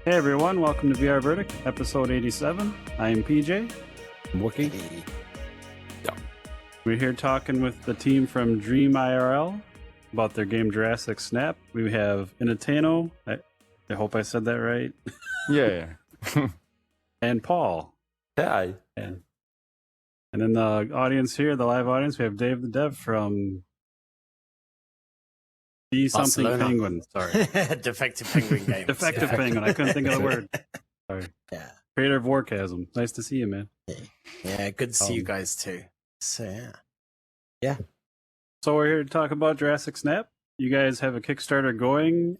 Hey everyone, welcome to VR Verdict, episode 87. I am PJ. I'm Wookie. We're here talking with the team from Dreamirl about their game Jurassic Snap. We have Inatano, I hope I said that right, Yeah. and Paul. Hi. And in the audience here, the live audience, we have Dave the Dev from something Barcelona. Penguin. Sorry. Defective Penguin Games. Defective Penguin. I couldn't think of the word. Sorry. Yeah. Creator of Warchasm. Nice to see you, man. Yeah, good to see you guys too. So, yeah. So we're here to talk about Jurassic Snap. You guys have a Kickstarter going.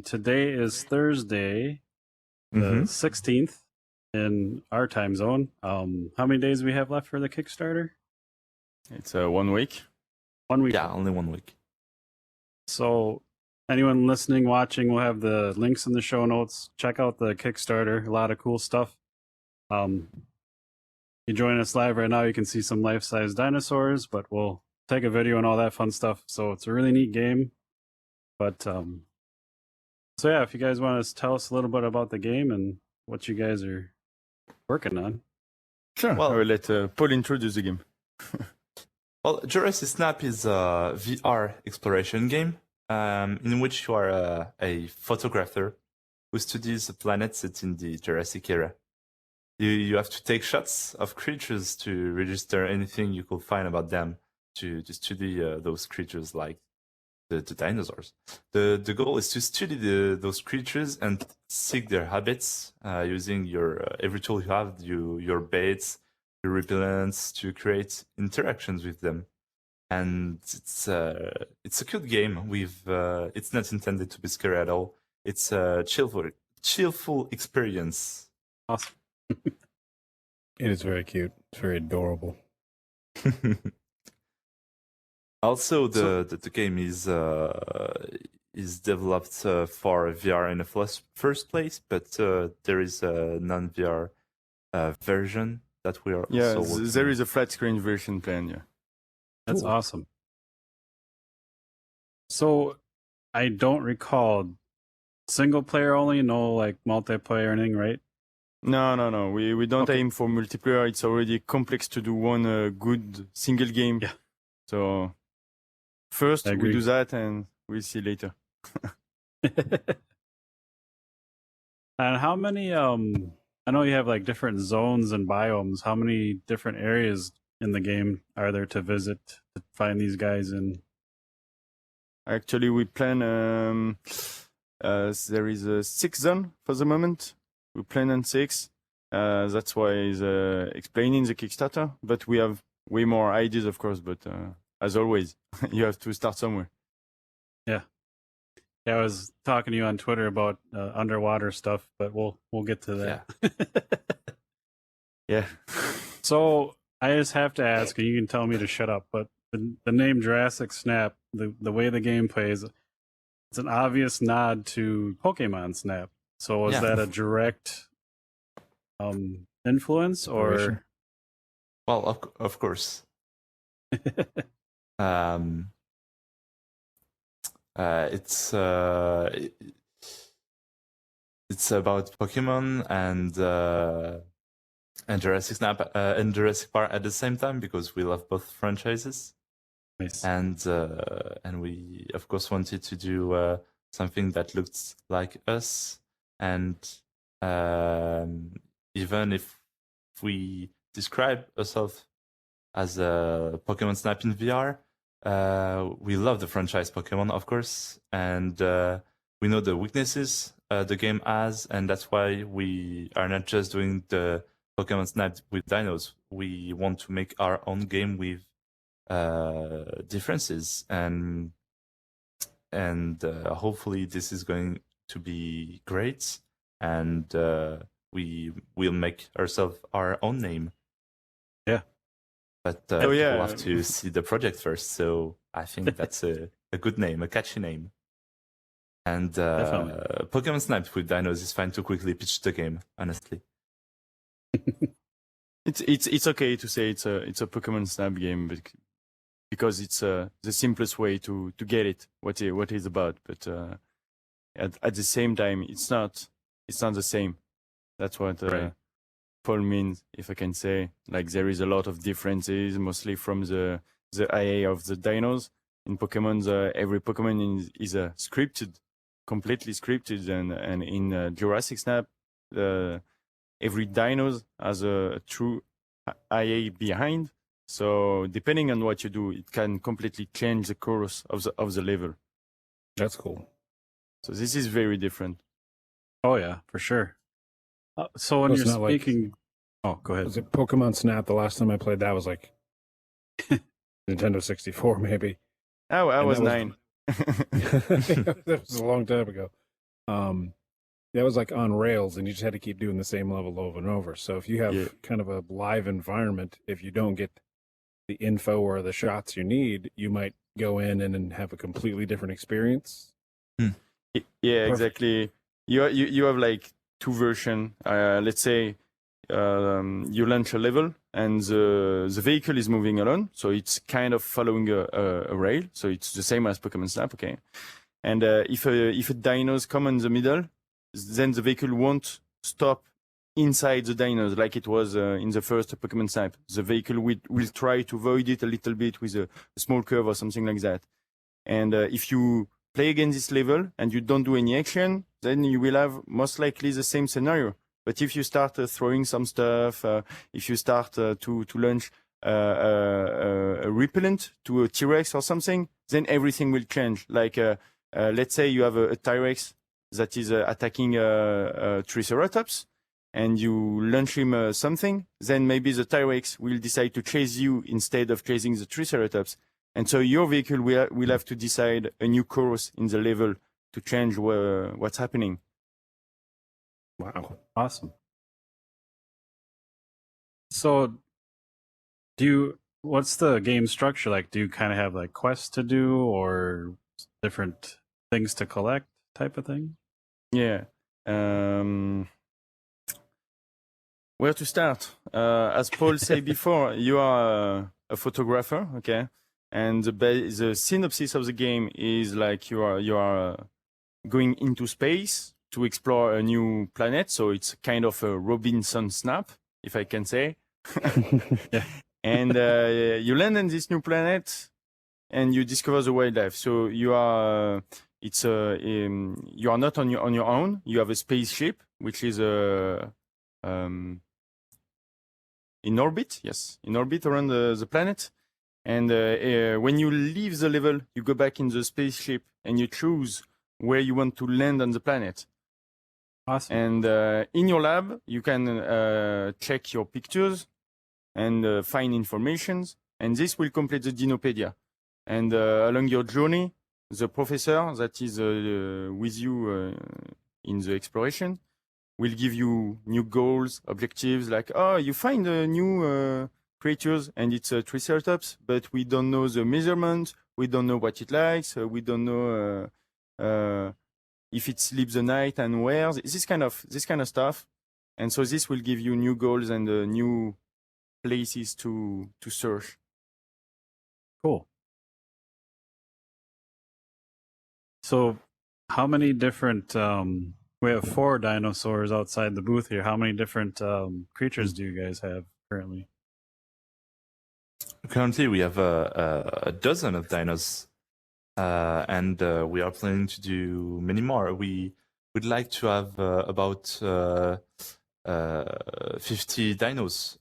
Today is Thursday, the 16th in our time zone. How many days do we have left for the Kickstarter? It's 1 week. 1 week. Yeah, only 1 week. So anyone listening, watching, we'll have the links in the show notes. Check out the Kickstarter. A lot of cool stuff. You join us live right now, you can see some life-size dinosaurs, but we'll take a video and all that fun stuff. So it's a really neat game. But so yeah, if you guys want to tell us a little bit about the game and what you guys are working on. Sure. Well- I will let Paul introduce the game. Well, Jurassic Snap is a VR exploration game in which you are a photographer who studies the planet set in the Jurassic era. You have to take shots of creatures to register anything you could find about them to study those creatures like the dinosaurs. The goal is to study those creatures and seek their habits using your every tool you have, your baits, your repellents, to create interactions with them. And it's a cute game. It's not intended to be scary at all. It's a chillful experience. Awesome. It is very cute. It's very adorable. Also, the game is developed for VR in the first place, but there is a non-VR version that we are Yeah, also working there on. is a flat screen version planned. Yeah. That's Cool. awesome. So I don't recall, single player only, no like multiplayer or anything, right? No. We don't Okay. aim for multiplayer. It's already complex to do one good single game. Yeah. So first I we agree. do that, and we'll see later. And how many I know you have like different zones and biomes. How many different areas in the game are there to visit to find these guys in? Actually, we plan. There is a 6 zone for the moment. We plan on 6. That's why it's explaining the Kickstarter. But we have way more ideas, of course. But as always, you have to start somewhere. Yeah, I was talking to you on Twitter about underwater stuff, but we'll get to that. Yeah. So I just have to ask, and you can tell me to shut up, but the name Jurassic Snap, the way the game plays, it's an obvious nod to Pokemon Snap. So was Yeah. that a direct influence, or? Inspiration. Well, of course. It's about Pokemon and Jurassic Snap and Jurassic Park at the same time, because we love both franchises, Nice. and we of course wanted to do something that looked like us, and even if we describe ourselves as a Pokemon Snap in VR, we love the franchise Pokemon, of course, and we know the weaknesses the game has, and that's why we are not just doing the Pokemon Snap with dinos. We want to make our own game with differences, and hopefully this is going to be great, and we will make ourselves our own name. Yeah. But Oh, people yeah. have to see the project first, so I think that's a good name, a catchy name. And Definitely. Pokemon Snap with dinos is fine to quickly pitch the game, honestly. It's okay to say it's a Pokemon Snap game, but because it's the simplest way to get it what it's about. But at the same time, it's not the same. That's what Right. Paul means, if I can say. Like there is a lot of differences, mostly from the IA of the dinos. In Pokemon, every Pokemon is scripted, completely scripted, and in Jurassic Snap, every dinos has a true IA behind. So depending on what you do, it can completely change the course of the level. That's cool. So this is very different. Oh yeah, for sure. So when Well, it's you're not like- speaking, oh, go ahead. Was it Pokemon Snap? The last time I played that was like Nintendo 64, maybe. I And was that was- 9. That was a long time ago. That was like on rails, and you just had to keep doing the same level over and over. So if you have Yeah. kind of a live environment, if you don't get the info or the shots you need, you might go in and then have a completely different experience. Yeah, Perfect. exactly. You have like two versions. Let's say you launch a level and the vehicle is moving along, so it's kind of following a rail. So it's the same as Pokemon Snap, okay? And if a dinos come in the middle, then the vehicle won't stop inside the dinos like it was in the first Pokemon Snap. The vehicle will try to avoid it a little bit with a small curve or something like that. And if you play against this level and you don't do any action, then you will have most likely the same scenario. But if you start throwing some stuff, if you start to launch a repellent to a T-Rex or something, then everything will change. Like let's say you have a T-Rex that is attacking a Triceratops, and you launch him something, then maybe the T-Rex will decide to chase you instead of chasing the Triceratops. And so your vehicle will have to decide a new course in the level to change what's happening. Wow. Awesome. So, what's the game structure like? Do you kind of have like quests to do or different things to collect type of thing? Yeah. Where to start? As Paul said before, you are a photographer, okay? And the synopsis of the game is like you are going into space to explore a new planet. So it's kind of a Robinson Snap, if I can say. Yeah. And you land on this new planet, and you discover the wildlife. So you are you are not on your own. You have a spaceship which is in orbit. Yes, in orbit around the planet. And when you leave the level, you go back in the spaceship and you choose where you want to land on the planet. Awesome. And in your lab, you can check your pictures and find informations. And this will complete the Dinopedia. And along your journey, the professor that is with you in the exploration will give you new goals, objectives, like, oh, you find new creatures and it's a Triceratops, but we don't know the measurement, we don't know what it likes, we don't know if it sleeps the night and where, this kind of stuff. And so this will give you new goals and new places to search. Cool. So, how many different? We have 4 dinosaurs outside the booth here. How many different creatures do you guys have currently? Currently, we have a dozen of dinos, and we are planning to do many more. We would like to have about 50 dinos,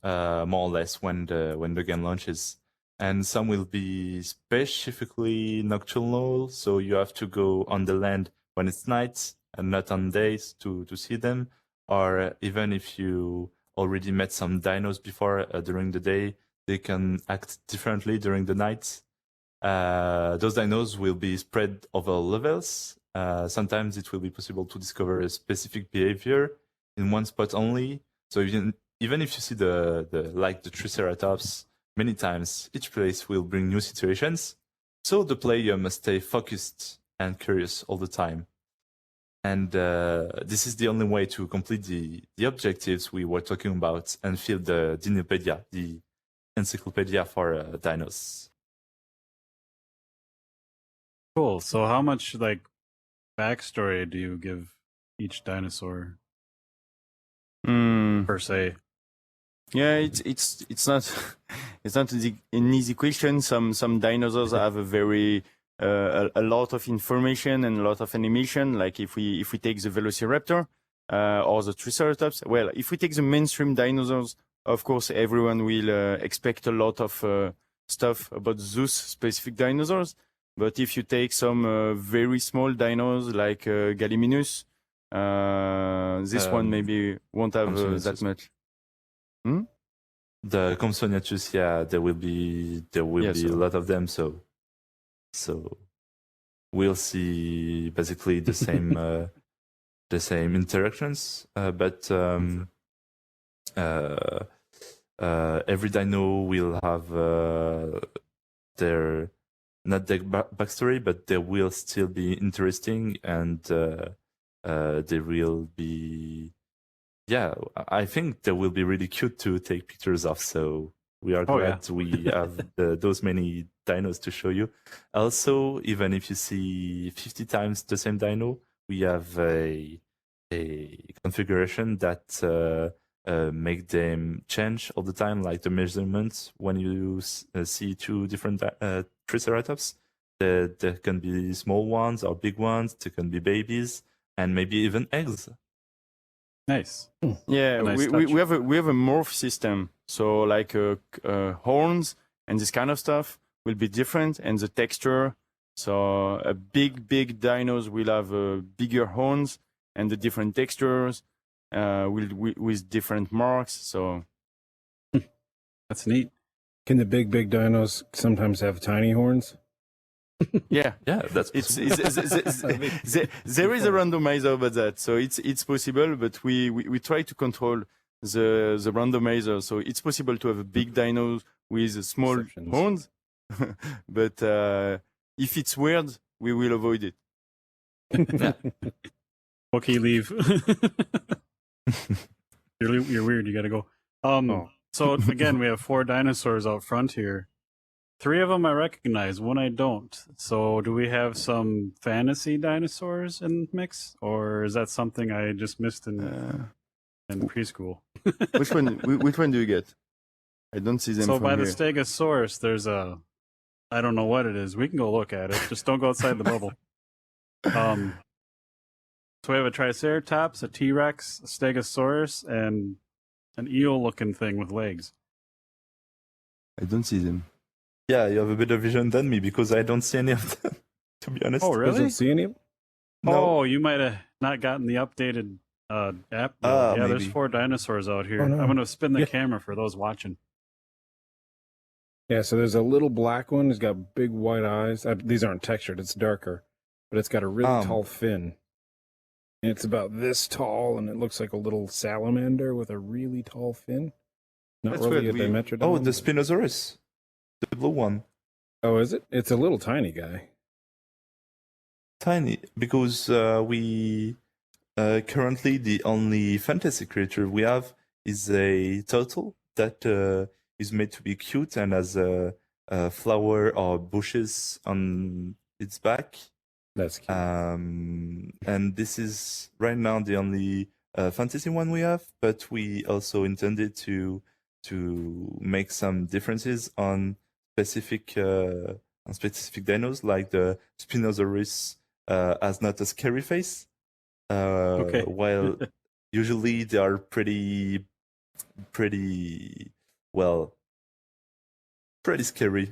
more or less, when the game launches. And some will be specifically nocturnal, so you have to go on the land when it's night and not on days to see them. Or even if you already met some dinos before during the day, they can act differently during the night. Those dinos will be spread over levels. Sometimes it will be possible to discover a specific behavior in one spot only. So even if you see the Triceratops many times, each place will bring new situations. So the player must stay focused and curious all the time. And this is the only way to complete the objectives we were talking about and fill the Dinopedia, the encyclopedia for dinos. Cool. So how much like backstory do you give each dinosaur Hmm. per se? Yeah, it's not it's not an easy question. Some dinosaurs have a very a lot of information and a lot of animation. Like if we take the Velociraptor or the Triceratops. Well, if we take the mainstream dinosaurs, of course everyone will expect a lot of stuff about those specific dinosaurs. But if you take some very small dinos like Gallimimus, this one maybe won't have that much. The Compsognathus, yeah, there will be a lot of them. So we'll see basically the same the same interactions, but every dino will have their not their backstory, but they will still be interesting, and they will be. Yeah, I think they will be really cute to take pictures of. So we are glad we have those many dinos to show you. Also, even if you see 50 times the same dino, we have a configuration that make them change all the time, like the measurements. When you see two different Triceratops, there can be small ones or big ones. There can be babies and maybe even eggs. Nice. Yeah, Nice we have a morph system. So like horns and this kind of stuff will be different, and the texture. So a big dinos will have bigger horns and the different textures with different marks. So That's neat. Can the big dinos sometimes have tiny horns? yeah, that's it's there is a randomizer about that, so it's possible, but we try to control the randomizer, so it's possible to have a big dino with small Exceptions. horns, but if it's weird, we will avoid it. Okay, leave. You're weird. You gotta go. So again, we have 4 dinosaurs out front here. 3 of them I recognize, 1 I don't. So do we have some fantasy dinosaurs in the mix, or is that something I just missed in preschool? Which one do you get? I don't see them. So from by the here. Stegosaurus, there's I don't know what it is. We can go look at it. Just don't go outside the bubble. So we have a Triceratops, a T-Rex, a Stegosaurus, and an eel-looking thing with legs. I don't see them. Yeah, you have a better vision than me because I don't see any of them, to be honest. Oh, really? Doesn't see any. No. Oh, you might have not gotten the updated app. Yeah, there's maybe. 4 dinosaurs out here. Oh, no. I'm going to spin the Yeah. camera for those watching. Yeah, so there's a little black one. It's got big white eyes. These aren't textured. It's darker, but it's got a really tall fin. And it's about this tall, and it looks like a little salamander with a really tall fin. Not That's really a weird. Dimetrodon. Oh, the but- Spinosaurus, the blue one. Oh, is it? It's a little tiny guy. Tiny, because we currently the only fantasy creature we have is a turtle that is made to be cute and has a flower or bushes on its back. That's cute. And this is right now the only fantasy one we have, but we also intended to make some differences on specific dinos, like the Spinosaurus has not a scary face, Okay. while usually they are pretty scary,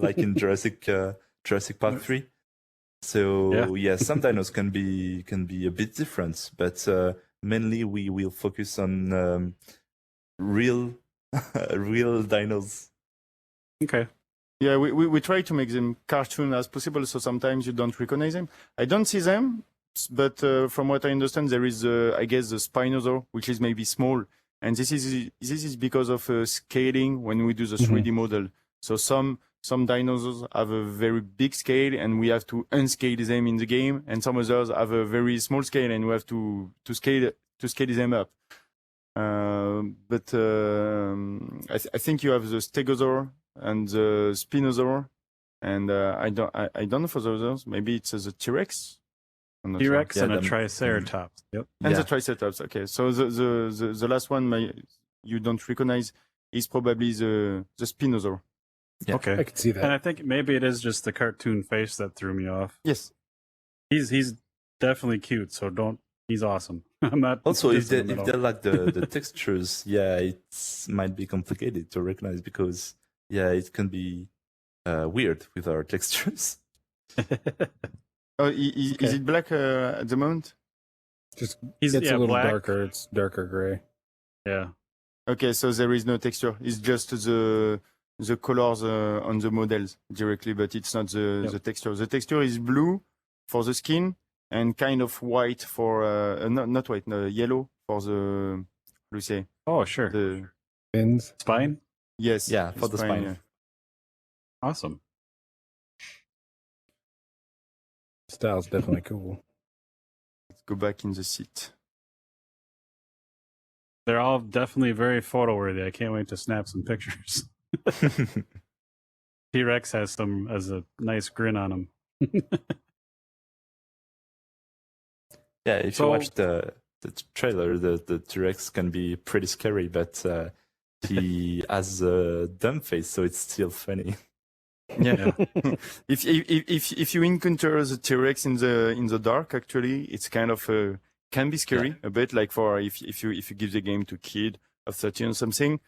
like in Jurassic Park 3. So yeah, some dinos can be a bit different, but mainly we will focus on real dinos. Okay. Yeah, we try to make them cartoon as possible, so sometimes you don't recognize them. I don't see them, but from what I understand, there is, I guess, the Spinosaur, which is maybe small, and this is because of scaling when we do the 3D model. So some some dinosaurs have a very big scale and we have to unscale them in the game, and some others have a very small scale and we have to scale them up. But I think you have the stegosaur and the spinosaur, and I don't know for the others. Maybe it's the T-Rex. I'm not sure. T-Rex and Yeah, a Triceratops. Yep. And Yeah. the Triceratops. Okay, so the last one you don't recognize is probably the Spinosaur. Yeah. Okay. I could see And that. I think maybe it is just the cartoon face that threw me off. Yes. He's definitely cute, so don't. He's awesome. I'm not. Also, if dissing him at they all. like the textures, yeah, it might be complicated to recognize because it can be weird with our textures. Oh, is Okay. it black at the moment? Just He's gets a little black. darker. It's darker gray. Yeah. Okay, so there is no texture. It's just the colors on the models directly, but it's not the texture. The texture is blue for the skin and kind of white for not white, no, yellow for the how do you say Oh, sure. the Fins. Spine. yes Yeah, for the spine. yeah. Awesome. Style's definitely cool. Let's go back in the seat. They're all definitely very photo worthy. I can't wait to snap some pictures. T-Rex has a nice grin on him. Yeah, if So- you watch the trailer, the T-Rex can be pretty scary, but he has a dumb face, so it's still funny. Yeah. if you encounter the T-Rex in the dark, actually, it's kind of can be scary a bit, like for if you give the game to kid of 13 or something.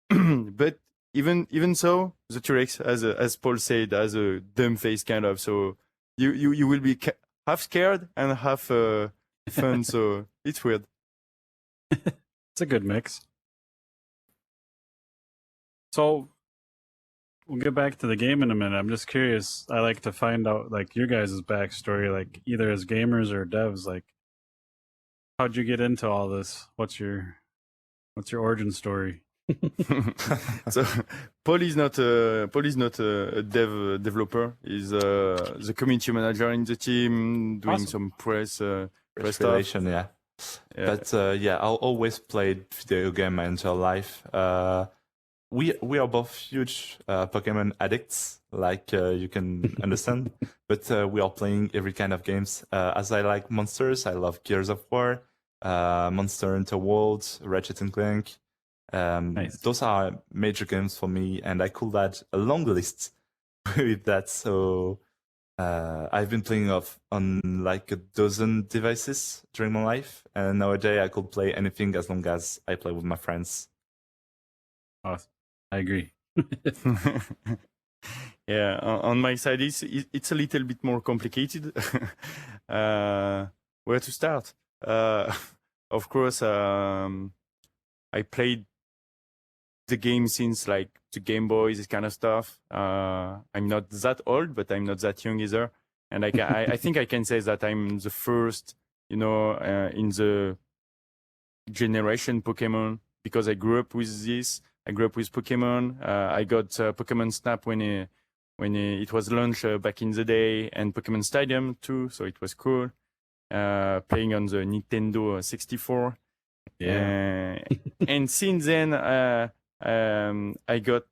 But even so, the T-Rex, as Paul said, has a dumb face kind of. So you will be half scared and half fun. So it's weird. It's a good mix. So we'll get back to the game in a minute. I'm just curious. I like to find out like your guys' backstory, like either as gamers or devs. Like, how'd you get into all this? What's your origin story? So Paul is not a developer. He's the community manager in the team, doing Awesome. some press stuff. Respiration, yeah. Yeah. But I always played video game my entire life. We are both huge Pokemon addicts, like you can understand. But we are playing every kind of games. As I like monsters, I love Gears of War, Monster Hunter World, Ratchet and Clank. Nice. Those are major games for me, and I could add a long list with that. So I've been playing on like a dozen devices during my life, and nowadays I could play anything as long as I play with my friends. Awesome. I agree. Yeah, on my side, it's a little bit more complicated. Where to start? Of course, I played the game since like the Game Boy, this kind of stuff. I'm not that old, but I'm not that young either. And I think I can say that I'm the first, in the generation Pokemon, because I grew up with this. I grew up with Pokemon. I got Pokemon Snap when it was launched back in the day, and Pokemon Stadium too. So it was cool. Playing on the Nintendo 64. Yeah. And since then, I got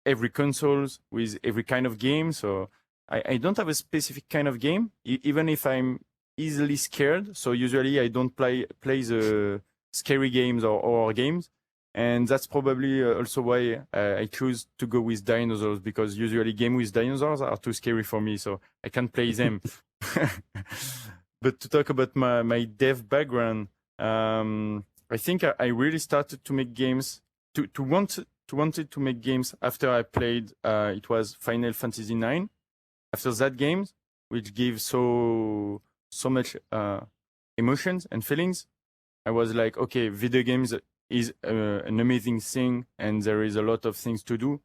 every consoles with every kind of game. So I don't have a specific kind of game, even if I'm easily scared. So usually I don't play the scary games or horror games. And that's probably also why I choose to go with dinosaurs, because usually games with dinosaurs are too scary for me. So I can't play them. But to talk about my dev background, I think I really started to make games, wanted to make games after I played, it was Final Fantasy IX. After that game, which gives so much emotions and feelings, I was like, okay, video games is an amazing thing, and there is a lot of things to do.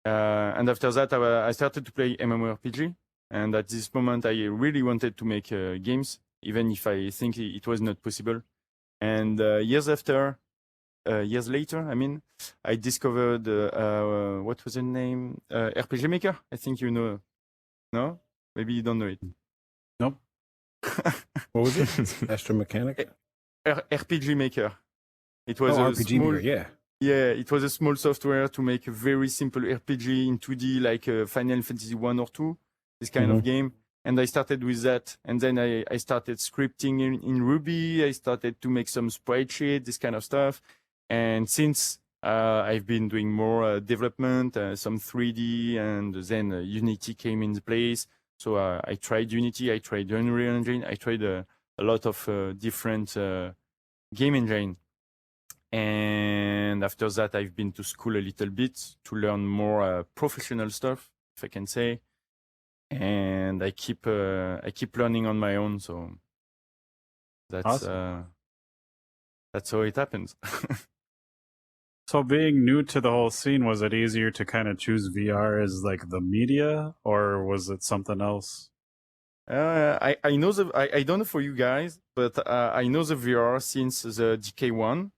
And after that, I started to play MMORPG. And at this moment, I really wanted to make games, even if I think it was not possible. And years after, years later, I discovered what was the name? RPG Maker. I think you know. No, maybe you don't know it. Nope. What was it? Astromechanica? RPG Maker. It was a RPG small, Maker, yeah. Yeah, it was a small software to make a very simple RPG in 2D, like Final Fantasy 1 or 2, this kind of game. And I started with that. And then I started scripting in Ruby. I started to make some sprite sheet, this kind of stuff. And since I've been doing more development, some 3D, and then Unity came into place. So I tried Unity, I tried Unreal Engine, I tried a lot of different game engine. And after that, I've been to school a little bit to learn more professional stuff, if I can say. And I keep learning on my own. So that's Awesome. That's how it happens. So being new to the whole scene, was it easier to kind of choose VR as like the media, or was it something else? I know I don't know for you guys, but I know the VR since the DK1.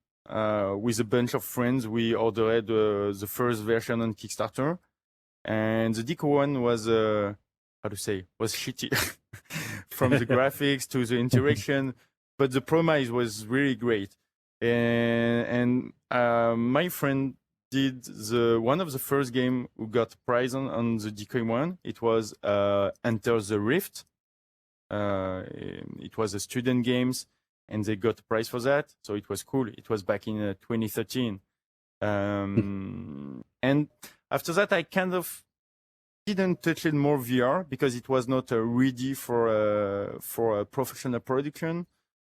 With a bunch of friends, we ordered the first version on Kickstarter, and the DK1 was was shitty from the graphics to the interaction, but the promise was really great. And my friend did one of the first game who got prize on the DK1. It was Enter the Rift. It was a student games, and they got a prize for that. So it was cool. It was back in 2013. And after that, I kind of didn't touch it more VR because it was not ready for a professional production.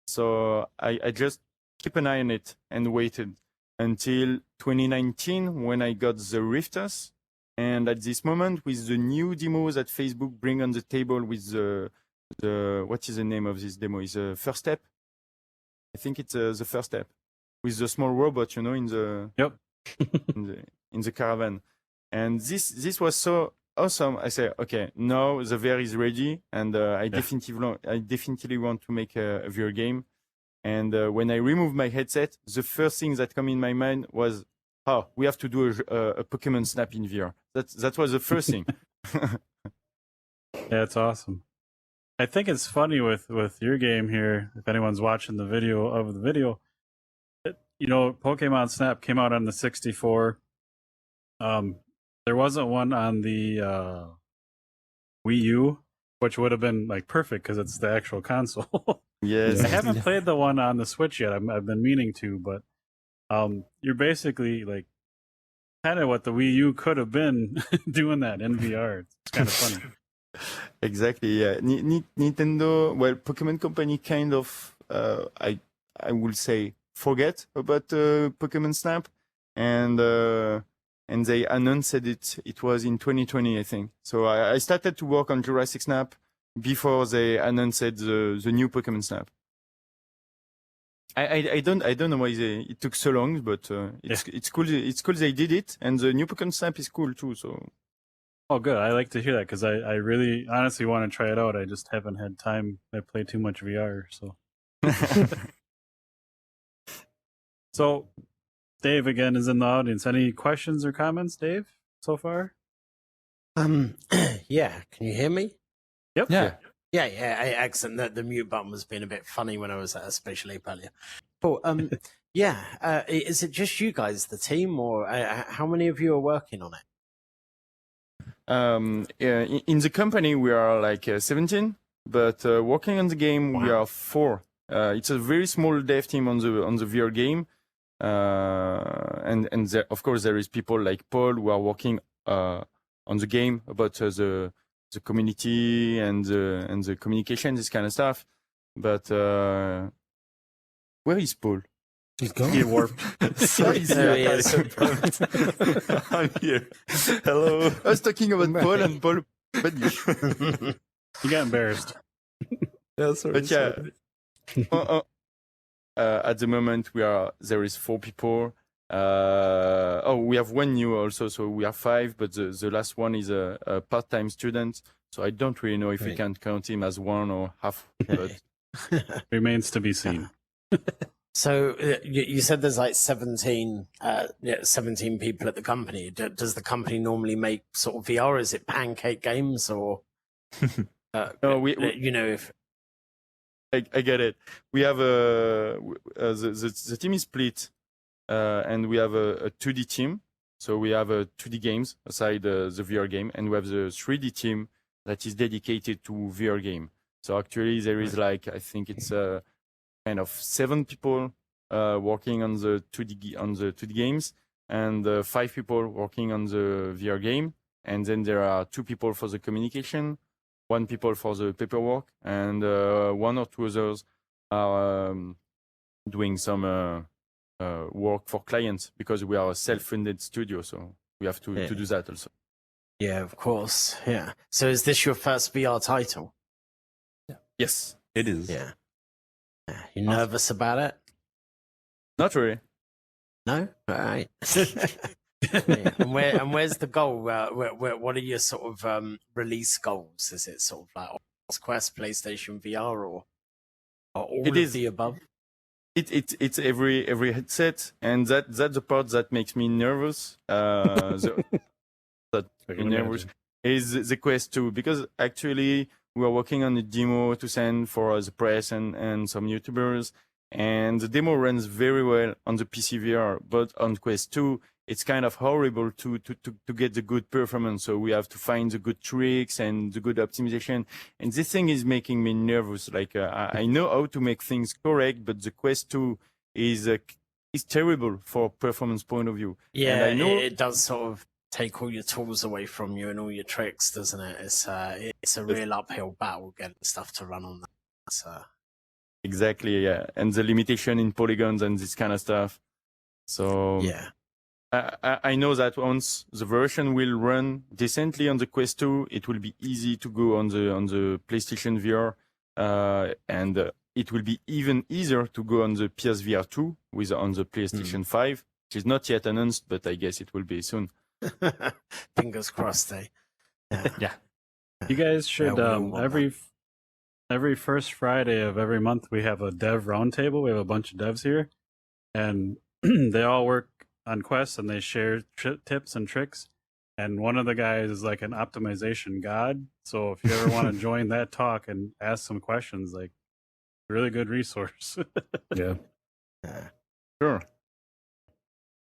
So I just keep an eye on it and waited until 2019 when I got the Rifters. And at this moment, with the new demos that Facebook bring on the table with the what is the name of this demo? Is the first step? I think it's the first step with the small robot, in the in the caravan. And this was so awesome. I say, okay, now the VR is ready, and I definitely want to make a VR game. And when I removed my headset, the first thing that came in my mind was, oh, we have to do a Pokemon Snap in VR. That was the first thing. Yeah, it's awesome. I think it's funny with your game here. If anyone's watching the video, Pokemon Snap came out on the 64. There wasn't one on the Wii U, which would have been like perfect because it's the actual console. Yes. I haven't played the one on the Switch yet. I've been meaning to, but you're basically like kind of what the Wii U could have been doing that in VR. It's kind of funny. Exactly. Yeah. Nintendo, Pokemon Company kind of, I will say, forget about Pokemon Snap, and they announced it. It was in 2020, I think. So I started to work on Jurassic Snap before they announced the new Pokemon Snap. I don't know why it took so long, but it's cool. It's cool they did it, and the new Pokemon Snap is cool too. So. Oh, good. I like to hear that because I really honestly want to try it out. I just haven't had time. I play too much VR, so. So, Dave again is in the audience. Any questions or comments, Dave, so far? Yeah. Can you hear me? Yep. Yeah. Yeah. Excellent. The mute button was being a bit funny when I was at a Spatial Ape earlier. Cool. Yeah. Is it just you guys, the team, or how many of you are working on it? In the company, we are like 17, but working on the game, we are 4. It's a very small dev team on the VR game. And there, of course, there is people like Paul who are working on the game about the community and the communication, this kind of stuff. But where is Paul? He's gone. He warped. Sorry, There he is. I'm here. Hello. I was talking about Paul and Paul. But You got embarrassed. Yeah, sorry. But yeah, at the moment there is 4 people. We have one new also, so we are 5. But the last one is a part-time student, so I don't really know if we can count him as one or half. But Remains to be seen. So you said there's like 17 people at the company. Does the company normally make sort of VR? Is it pancake games or? No, If I get it. We have the team is split, and we have a 2D team. So we have 2D games aside the VR game, and we have the 3D team that is dedicated to VR game. So actually, there is like I think it's kind of 7 people working on the 2D games, and 5 people working on the VR game, and then there are 2 people for the communication, 1 people for the paperwork, and 1 or 2 others are doing some work for clients because we are a self-funded studio, so we have to do that also. Yeah, of course. Yeah. So is this your first VR title? Yes, It is. Yeah. You nervous about it? not really. No. All right. Yeah. And where's the goal? What are your sort of release goals? Is it sort of like Oculus Quest, PlayStation VR, or all It of is. the above? It's every headset, and that's the part that makes me nervous. That I me can nervous imagine. is the Quest 2, because actually we are working on a demo to send for the press and some YouTubers, and the demo runs very well on the PC VR, but on Quest 2 it's kind of horrible to get the good performance. So we have to find the good tricks and the good optimization, and this thing is making me nervous. Like I know how to make things correct, but the Quest 2 is terrible for performance point of view. Yeah, and I know it does sort of take all your tools away from you and all your tricks, doesn't it? It's a real uphill battle getting stuff to run on that. So. exactly, yeah, and the limitation in polygons and this kind of stuff. So Yeah. I know that once the version will run decently on the Quest 2, it will be easy to go on the PlayStation VR, and it will be even easier to go on the PSVR 2 on the PlayStation 5, which is not yet announced, but I guess it will be soon. Fingers crossed, eh? Yeah. Yeah. You guys should we all want every first Friday of every month we have a dev roundtable. We have a bunch of devs here, and they all work on quests and they share tips and tricks. And one of the guys is like an optimization god. So if you ever want to join that talk and ask some questions, like really good resource. Yeah. Sure.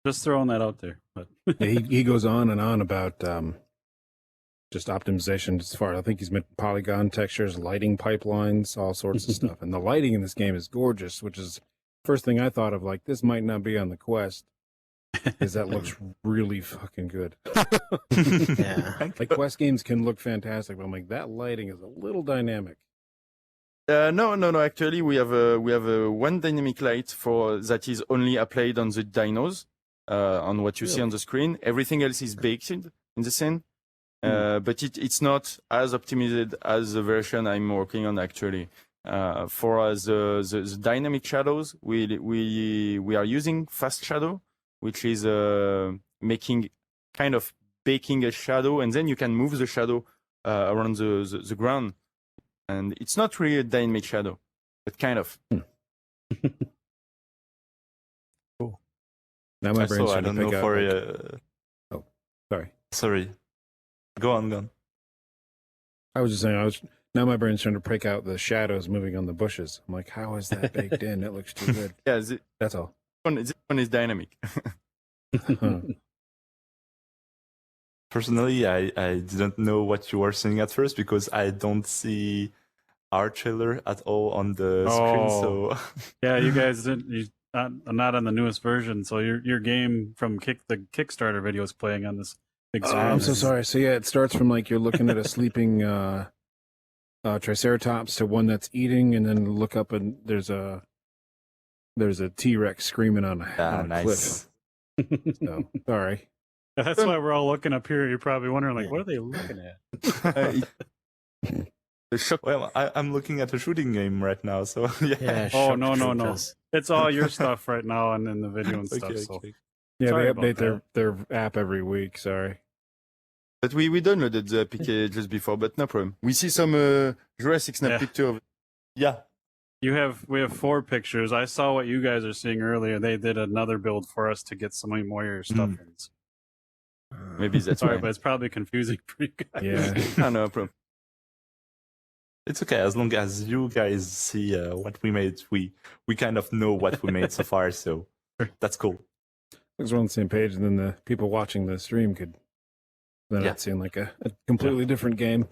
Just throwing that out there. But Yeah, he goes on and on about just optimization as far. I think he's meant polygon textures, lighting pipelines, all sorts of stuff. And the lighting in this game is gorgeous, which is first thing I thought of. Like, this might not be on the Quest, because that looks really fucking good. Yeah. Like, Quest games can look fantastic, but I'm like, that lighting is a little dynamic. No. Actually, we have a one dynamic light that is only applied on the dinos, on what you see on the screen. Everything else is baked in the scene, but it's not as optimized as the version I'm working on actually. For the dynamic shadows, we are using fast shadow, which is making kind of baking a shadow, and then you can move the shadow around the ground. And it's not really a dynamic shadow, but kind of. Cool. Now my brain's So I trying don't to know pick for. out. Sorry. Sorry. Go on. I was just saying. Now my brain's trying to pick out the shadows moving on the bushes. I'm like, how is that baked in? It looks too good. Yeah, That's all. this one is dynamic. Huh. Personally, I didn't know what you were saying at first because I don't see our trailer at all on the screen. So yeah, you guys didn't. I'm not on the newest version, so your game from the Kickstarter video is playing on this big screen. I'm so sorry. So yeah, it starts from like you're looking at a sleeping Triceratops to one that's eating, and then look up and there's a T-Rex screaming on a nice. cliff. So sorry. That's why we're all looking up here. You're probably wondering, like, what are they looking at? Well, I'm looking at a shooting game right now, so yeah. Oh no! It's all your stuff right now and in the video and stuff. Okay, So okay. Yeah, sorry they about update their app every week. Sorry. But we downloaded the APK just before, but no problem. We see some Jurassic snap Yeah. picture of Yeah. we have 4 pictures. I saw what you guys are seeing earlier. They did another build for us to get some more of your stuff in. Maybe that's Sorry, why. but it's probably confusing for you guys. Yeah. No problem. It's okay as long as you guys see what we made. We kind of know what we made so far, so that's cool. As we're on the same page, and then the people watching the stream could then Yeah. not seeing like a completely different game.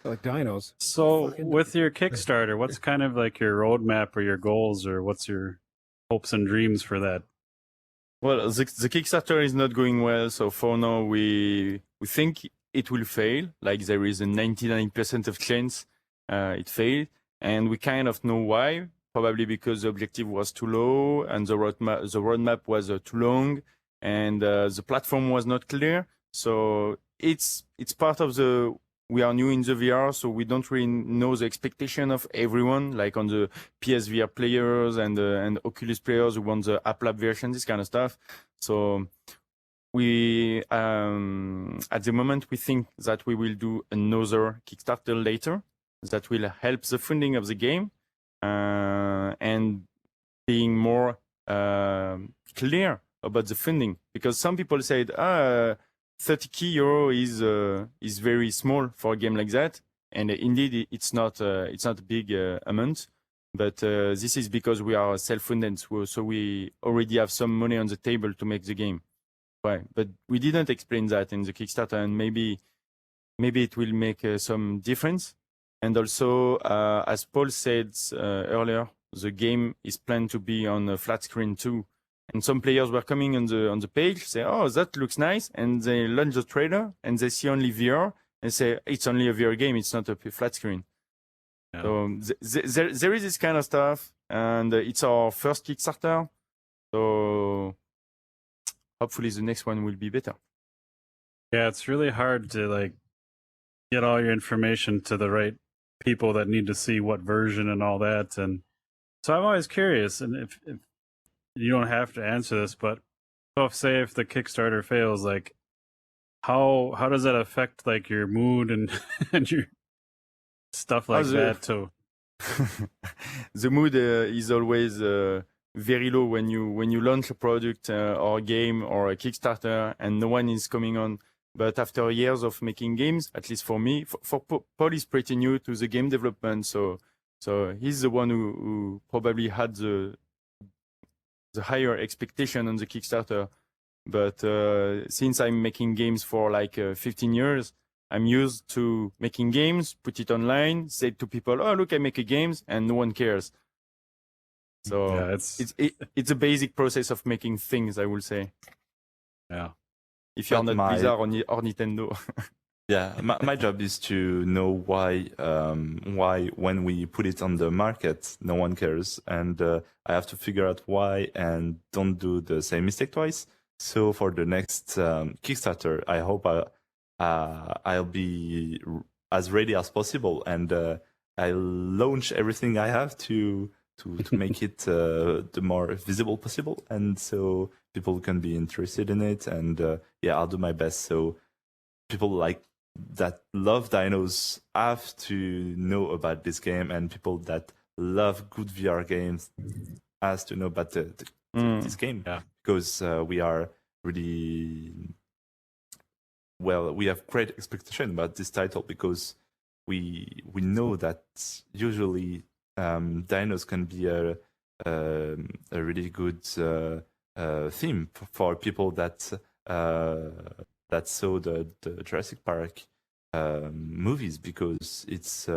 Like dinos. So, Fucking- with your Kickstarter, what's kind of like your roadmap or your goals, or what's your hopes and dreams for that? Well, the Kickstarter is not going well, so for now we think it will fail. Like there is a 99% of chance it failed, and we kind of know why. Probably because the objective was too low and the roadmap was too long, and the platform was not clear. So it's part of the. We are new in the VR, so we don't really know the expectation of everyone, like on the PSVR players and Oculus players who want the App Lab version, this kind of stuff. So we, at the moment, we think that we will do another Kickstarter later that will help the funding of the game and being more clear about the funding. Because some people said, 30k euro is very small for a game like that, and indeed it's not a big amount. But this is because we are self-funded, so we already have some money on the table to make the game. Right, but we didn't explain that in the Kickstarter, and maybe it will make some difference. And also, as Paul said earlier, the game is planned to be on a flat screen too. And some players were coming on the page, say, "Oh, that looks nice," and they launch the trailer and they see only VR and say, "It's only a VR game; it's not a flat screen." Yeah. So there is this kind of stuff, and it's our first Kickstarter, so hopefully the next one will be better. Yeah, it's really hard to like get all your information to the right people that need to see what version and all that. And so I'm always curious, and if you don't have to answer this, but so if the Kickstarter fails, like how does that affect like your mood and and your stuff like that too? The mood is always very low when you launch a product or a game or a Kickstarter and no one is coming on. But after years of making games, at least for me, for Paul is pretty new to the game development, so he's the one who probably had the higher expectation on the Kickstarter. But since I'm making games for like 15 years, I'm used to making games, put it online, say to people, "Oh, look, I make a games," and no one cares. So Yeah, it's a basic process of making things, I will say. Yeah. If you're But not Blizzard or Nintendo. Yeah, my job is to know why when we put it on the market, no one cares, and I have to figure out why and don't do the same mistake twice. So for the next Kickstarter, I hope I'll be as ready as possible, and I'll launch everything I have to make it the more visible possible, and so people can be interested in it. And yeah, I'll do my best so people like that love dinos have to know about this game, and people that love good VR games has to know about this game. Yeah. Because we are really we have great expectation about this title, because we know that usually dinos can be a really good theme for people that saw the Jurassic Park movies, because it's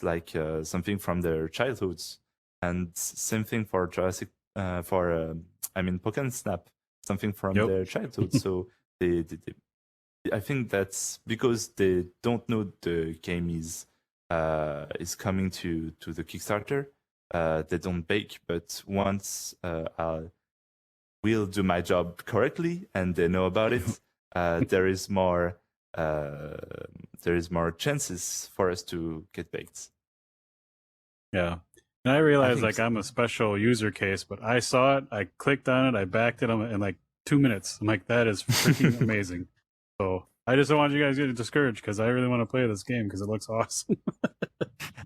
like something from their childhoods, and same thing for Jurassic Pokémon Snap, something from their childhood. So they I think that's because they don't know the game is coming to the Kickstarter. They don't bake, but once I will do my job correctly and they know about it, there is more chances for us to get baked. Yeah. And I realized think like so. I'm a special user case, but I saw it, I clicked on it, I backed it in like 2 minutes. I'm like, that is freaking amazing. So I just don't want you guys to get discouraged because I really want to play this game because it looks awesome.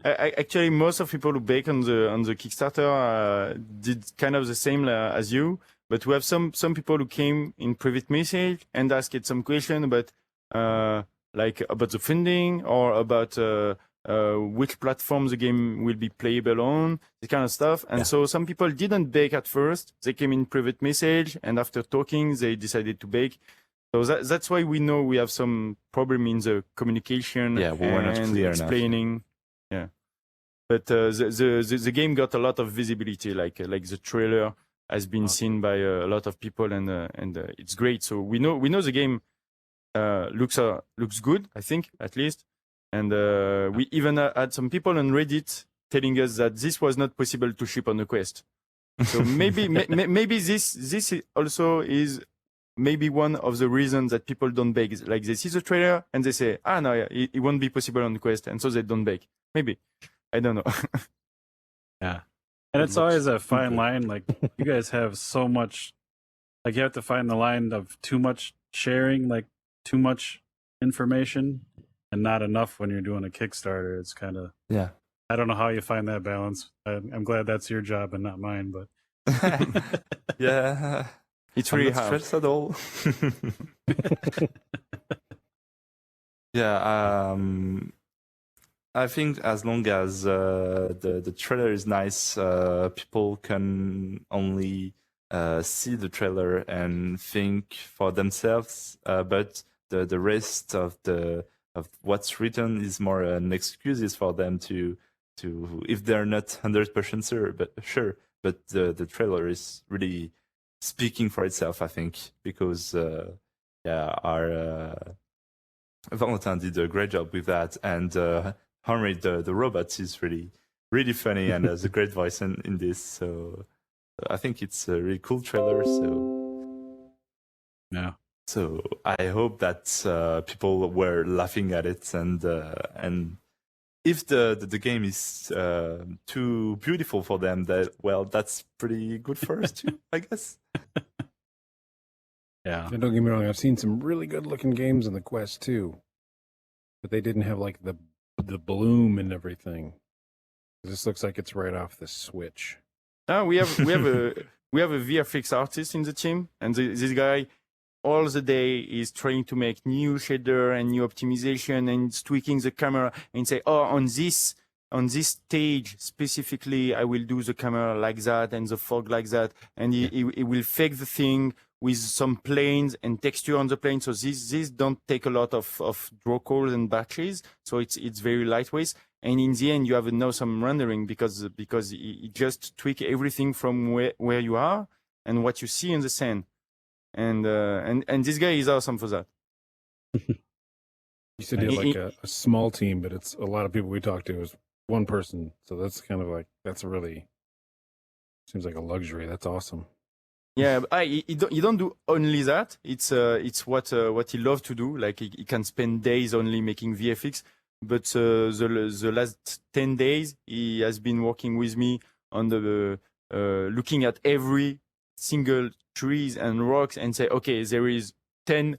Actually, most of people who bake on the Kickstarter did kind of the same as you, but we have some people who came in private message and asked some question about about the funding or about which platform the game will be playable on, this kind of stuff. And so some people didn't bake at first. They came in private message, and after talking, they decided to bake. So that's why we know we have some problem in the communication Yeah, we were not and clear explaining. Yeah, but the game got a lot of visibility. Like the trailer has been seen by a lot of people, and it's great. So we know the game looks good. I think at least, and we even had some people on Reddit telling us that this was not possible to ship on the Quest. So maybe maybe this also is maybe one of the reasons that people don't bake. Like they see the trailer and they say, no, yeah, it won't be possible on the Quest, and so they don't bake. Maybe, I don't know. Yeah. And It it's always a looks fine good. line. Like, you guys have so much, like, you have to find the line of too much sharing, like, too much information, and not enough when you're doing a Kickstarter. It's kind of, Yeah. I don't know how you find that balance. I'm glad that's your job and not mine, but. Yeah. It's I'm really not hard. stressed at all. Yeah, I think as long as the trailer is nice, people can only see the trailer and think for themselves. But the rest of what's written is more an excuses for them to if they're not 100% sure. But the trailer is really speaking for itself, I think, because our Valentin did a great job with that, and Henry the robot is really funny and has a great voice in this. So I think it's a really cool trailer. So I hope that people were laughing at it, and if the game is too beautiful for them, that's pretty good for us too, I guess. Yeah. And don't get me wrong, I've seen some really good looking games in the Quest too, but they didn't have like the bloom and everything. This looks like it's right off the Switch. We have a VFX artist in the team, and this guy all the day is trying to make new shader and new optimization and tweaking the camera and say, on this stage specifically, I will do the camera like that and the fog like that, and he will fake the thing with some planes and texture on the plane. So these don't take a lot of draw calls and batteries, so it's very lightweight. And in the end, you have now some rendering because you just tweak everything from where you are and what you see in the scene. And this guy is awesome for that. You said you had like a small team, but it's a lot of people we talked to is one person. So that's kind of like, that's really, seems like a luxury. That's awesome. Yeah, but you don't do only that. It's what he loves to do. Like he can spend days only making VFX. But the last 10 days, he has been working with me on the looking at every single trees and rocks and say, okay, there is 10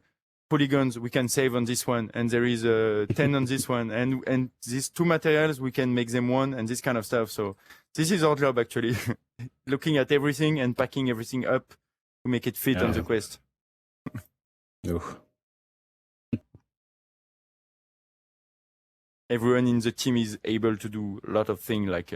polygons we can save on this one, and there is 10 on this one, and these two materials we can make them one, and this kind of stuff. So this is our job actually, looking at everything and packing everything up to make it fit on the Quest. Oof. Everyone in the team is able to do a lot of things. Like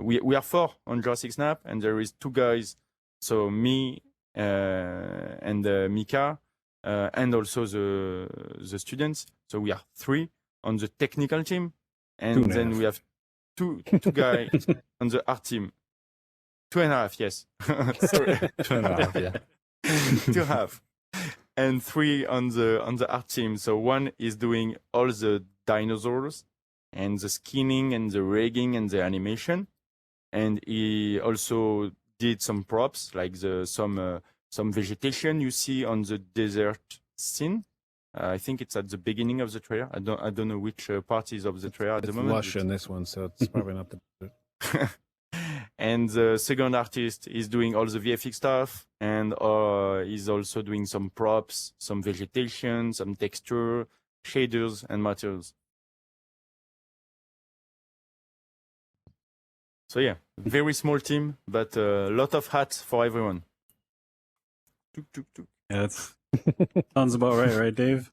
we are 4 on Jurassic Snap, and there is 2 guys. So me and Mika, and also the students. So we are 3 on the technical team, and then we have two guys on the art team. 2.5, yes. Sorry. 2.5, yeah. 2.5. And 3 on the art team. So 1 is doing all the dinosaurs and the skinning and the rigging and the animation, and he also did some props like some vegetation you see on the desert scene. I think it's at the beginning of the trailer. I don't know which part is of the trailer at the moment. Lush in this one, so it's probably not the. and the second artist is doing all the VFX stuff, and is also doing some props, some vegetation, some texture, shaders, and materials. So yeah, very small team, but a lot of hats for everyone. Tuk, tuk, tuk. Yeah, that sounds about right, Dave?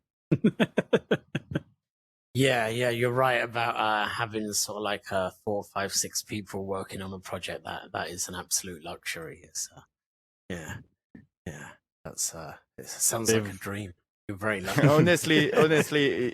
Yeah, you're right about having sort of like 4, 5, 6 people working on a project. That is an absolute luxury. It's yeah, that's it sounds like a dream. You're very lucky. honestly,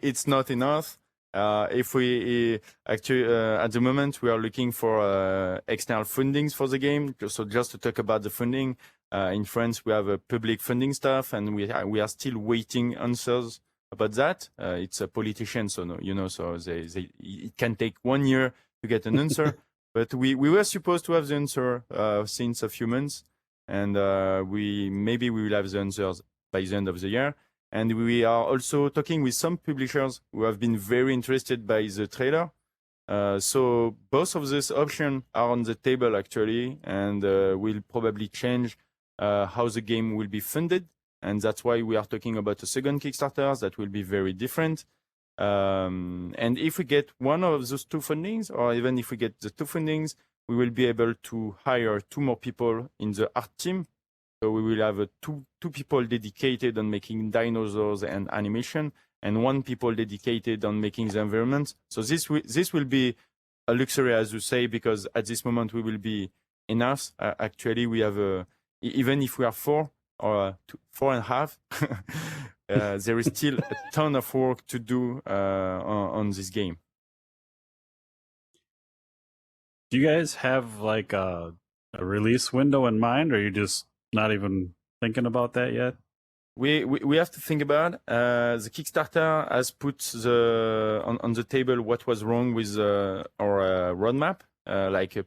it's not enough. If we actually at the moment we are looking for external fundings for the game. So just to talk about the funding, in France we have a public funding stuff, and we are still waiting answers about that. It's a politician, so so it can take 1 year to get an answer. But we were supposed to have the answer since a few months, and we will have the answers by the end of the year. And we are also talking with some publishers who have been very interested by the trailer. So both of these options are on the table actually, and will probably change how the game will be funded. And that's why we are talking about a second Kickstarter that will be very different. And if we get one of those 2 fundings, or even if we get the 2 fundings, we will be able to hire 2 more people in the art team. So we will have two people dedicated on making dinosaurs and animation, and 1 people dedicated on making the environment. So this will be a luxury, as you say, because at this moment we will be enough. Actually, we have even if we are 4 or 4.5, there is still a ton of work to do on this game. Do you guys have like a release window in mind, or are you just not even thinking about that yet? We have to think about the Kickstarter has put on the table what was wrong with our roadmap.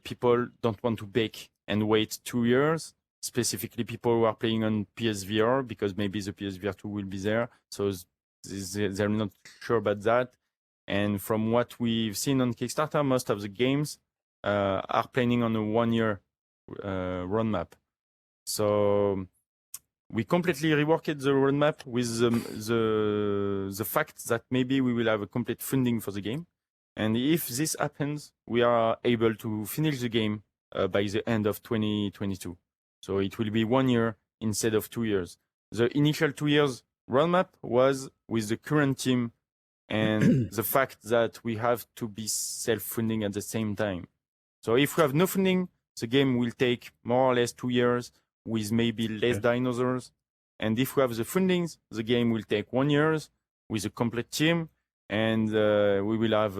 People don't want to bake and wait 2 years. Specifically, people who are playing on PSVR, because maybe the PSVR 2 will be there. So they're not sure about that. And from what we've seen on Kickstarter, most of the games are planning on a 1-year roadmap. So we completely reworked the roadmap with the fact that maybe we will have a complete funding for the game. And if this happens, we are able to finish the game by the end of 2022. So it will be 1 year instead of 2 years. The initial 2 years roadmap was with the current team and the fact that we have to be self-funding at the same time. So if we have no funding, the game will take more or less 2 years with maybe less dinosaurs. And if we have the fundings, the game will take 1 year with a complete team. And we will have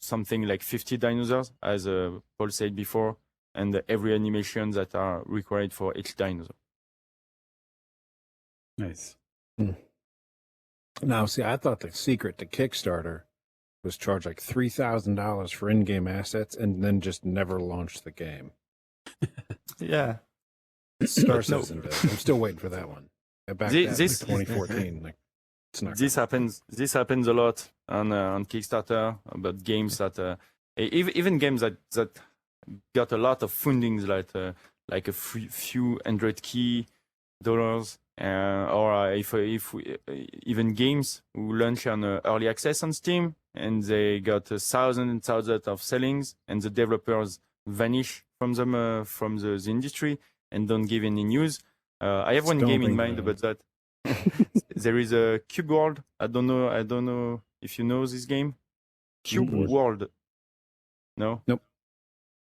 something like 50 dinosaurs, as Paul said before, and every animation that are required for each dinosaur. Nice. Now, see, I thought the secret to Kickstarter was charge like $3,000 for in-game assets and then just never launch the game. Yeah. Star Citizen does. I'm still waiting for that one. I backed that in 2014. Like, it's not This happens a lot on Kickstarter about games that even games that got a lot of fundings, like a few $100,000, or if we, even games who launch on early access on Steam and they got thousands and thousands of sellings, and the developers vanish from them from the industry and don't give any news. I have one game in mind about that. There is a Cube World. I don't know if you know this game. Cube World. No? Nope.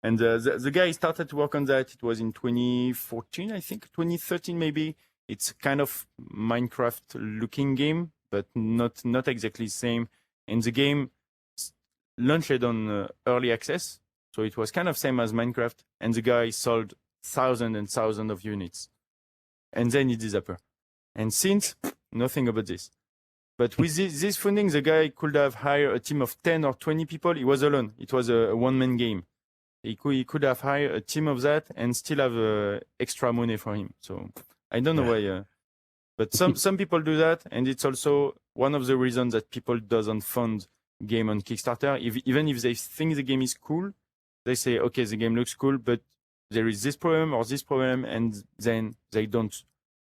And the guy started to work on that. It was in 2014, I think, 2013 maybe. It's kind of Minecraft-looking game, but not exactly the same. And the game launched on early access, so it was kind of same as Minecraft. And the guy sold thousands and thousands of units, and then he disappeared. And since, nothing about this. But with this funding, the guy could have hired a team of 10 or 20 people. He was alone. It was a one-man game. He could have hired a team of that and still have extra money for him. So I don't know why. But some people do that, and it's also one of the reasons that people doesn't fund game on Kickstarter. Even if they think the game is cool, they say, okay, the game looks cool, but there is this problem or this problem, and then they don't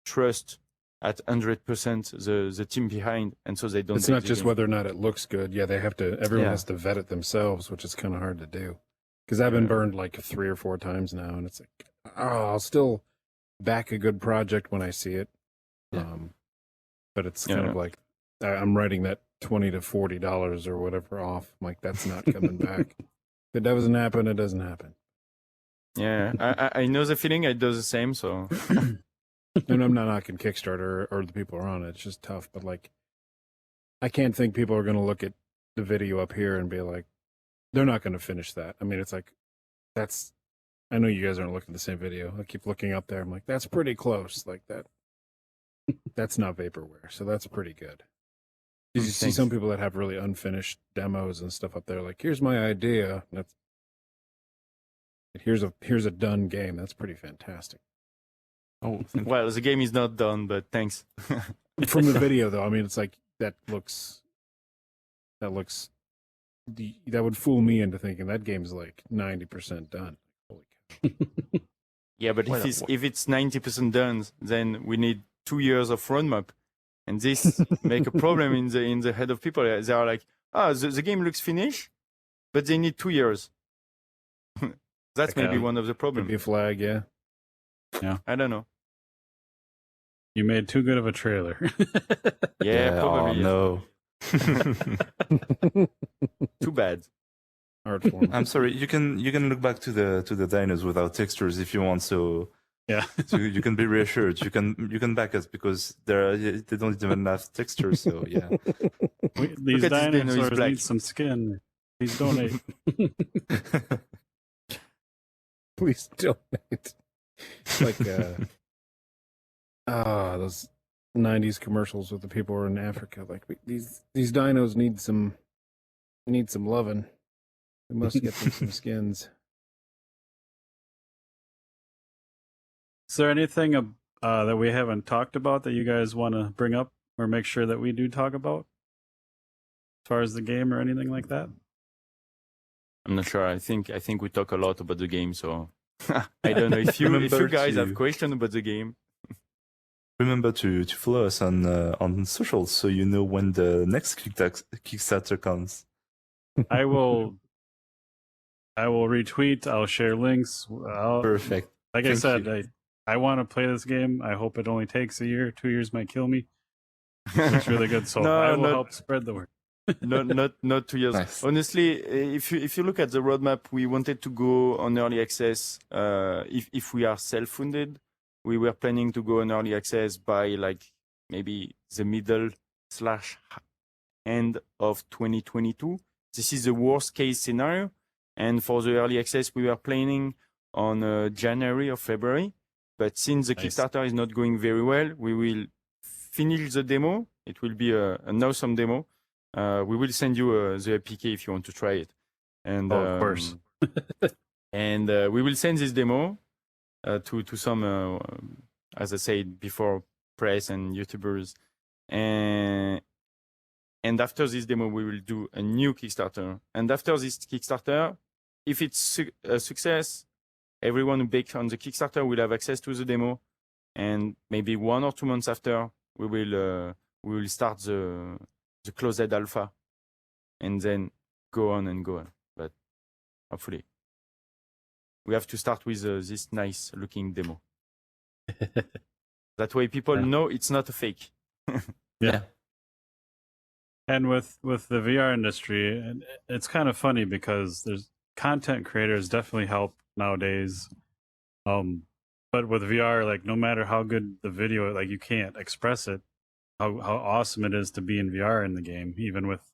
trust at 100% the team behind, and so they don't. It's not just whether or not it looks good. Yeah, they have to. Everyone Yeah. has to vet it themselves, which is kind of hard to do. Because I've been burned like 3 or 4 times now, and it's like, oh, I'll still back a good project when I see it. Yeah. But it's kind of like I'm writing that $20 to $40 or whatever off. I'm like, that's not coming back. If it doesn't happen, it doesn't happen. Yeah, I know the feeling. I do the same. So And I'm not knocking Kickstarter or the people who are on it. It's just tough. But like, I can't think people are going to look at the video up here and be like, they're not going to finish that. I mean, it's like, that's, I know you guys aren't looking at the same video. I keep looking up there. I'm like, that's pretty close. Like that, that's not vaporware. So that's pretty good. You see Thanks. some people that have really unfinished demos and stuff up there. Like, here's my idea. That's, here's a done game. That's pretty fantastic. Oh, well, the game is not done, but thanks. From the video though, I mean, it's like, that would fool me into thinking that game's like 90% done. Holy cow. Yeah, but Well, if it's 90% done, then we need 2 years of roadmap, and this make a problem in the head of people. They are like, the game looks finished, but they need 2 years. That's Okay. maybe one of the Could be problems. a flag, yeah. I don't know. You made too good of a trailer. Yeah, probably. Oh, no. Too bad. Art form. I'm sorry. You can look back to the dinos without textures if you want. So Yeah. so you can be reassured. You can back us because they don't even have textures. So yeah. These at this dino, he's dinosaurs black. need some skin. Please donate. Please donate. It's like those 90s commercials with the people who are in Africa. Like these dinos need some loving. We must get them some skins. Is there anything that we haven't talked about that you guys want to bring up or make sure that we do talk about as far as the game or anything like that? I'm not sure. I think we talk a lot about the game, so I don't know if you Remember guys to- have questions about the game. Remember to follow us on socials so you know when the next Kickstarter comes. I will retweet. I'll share links. Perfect. Like I Thank said, I want to play this game. I hope it only takes a year. 2 years might kill me. It's really good, so No, I will not- help spread the word. not 2 years. Nice. Honestly, if you look at the roadmap, we wanted to go on early access. If we are self-funded, we were planning to go on early access by like maybe the middle/end of 2022. This is the worst case scenario. And for the early access, we were planning on January or February. But since the Nice. Kickstarter is not going very well, we will finish the demo. It will be an awesome demo. We will send you the APK if you want to try it. And Of course. and we will send this demo to some, as I said before, press and YouTubers. And after this demo, we will do a new Kickstarter. And after this Kickstarter, if it's a success, everyone who baked on the Kickstarter will have access to the demo. And maybe 1 or 2 months after, we will start the closed alpha, and then go on and go on. But hopefully, we have to start with this nice looking demo. That way, people Yeah. know it's not a fake. Yeah. And with the VR industry, and it's kind of funny because there's content creators definitely help nowadays. But with VR, like no matter how good the video, like you can't express it, how awesome it is to be in VR in the game, even with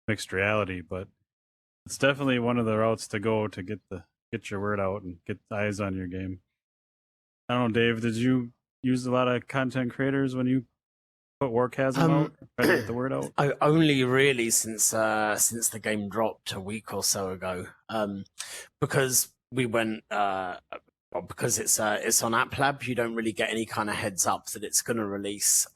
mixed reality. But it's definitely one of the routes to go to get your word out and get eyes on your game. I don't know, Dave, did you use a lot of content creators when you put Warchasm out? Try to get the word out? Only really since the game dropped a week or so ago, because we went because it's on App Lab, you don't really get any kind of heads up that it's going to release.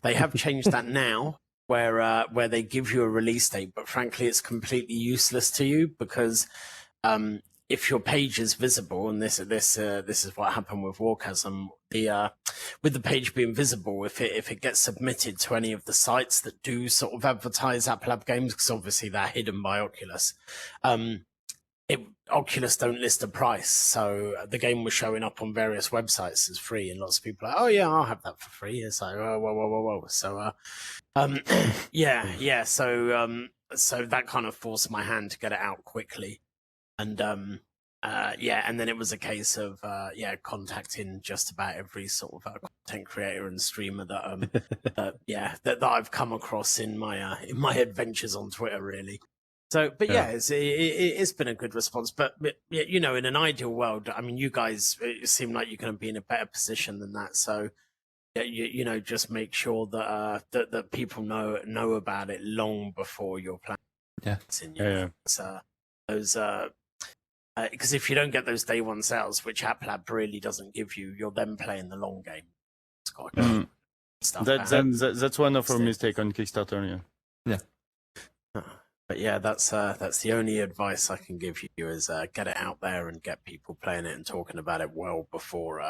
They have changed that now, where they give you a release date, but frankly, it's completely useless to you because if your page is visible, and this is what happened with Warchasm, with the page being visible, if it gets submitted to any of the sites that do sort of advertise App Lab games, because obviously they're hidden by Oculus, Oculus don't list a price, so the game was showing up on various websites as free, and lots of people are like, oh yeah, I'll have that for free. It's like, whoa, whoa, whoa, whoa, whoa. So yeah, so that kind of forced my hand to get it out quickly, and and then it was a case of contacting just about every sort of content creator and streamer that that I've come across in my adventures on Twitter, really. So, but it's been a good response. But you know, in an ideal world, I mean, you guys seem like you're going to be in a better position than that. So, you know, just make sure that that people know about it long before your plan. Those because if you don't get those day one sales, which App Lab really doesn't give you, you're then playing the long game. It's got stuff. That's one of our mistakes on Kickstarter. Yeah. But yeah, that's the only advice I can give you is get it out there and get people playing it and talking about it well before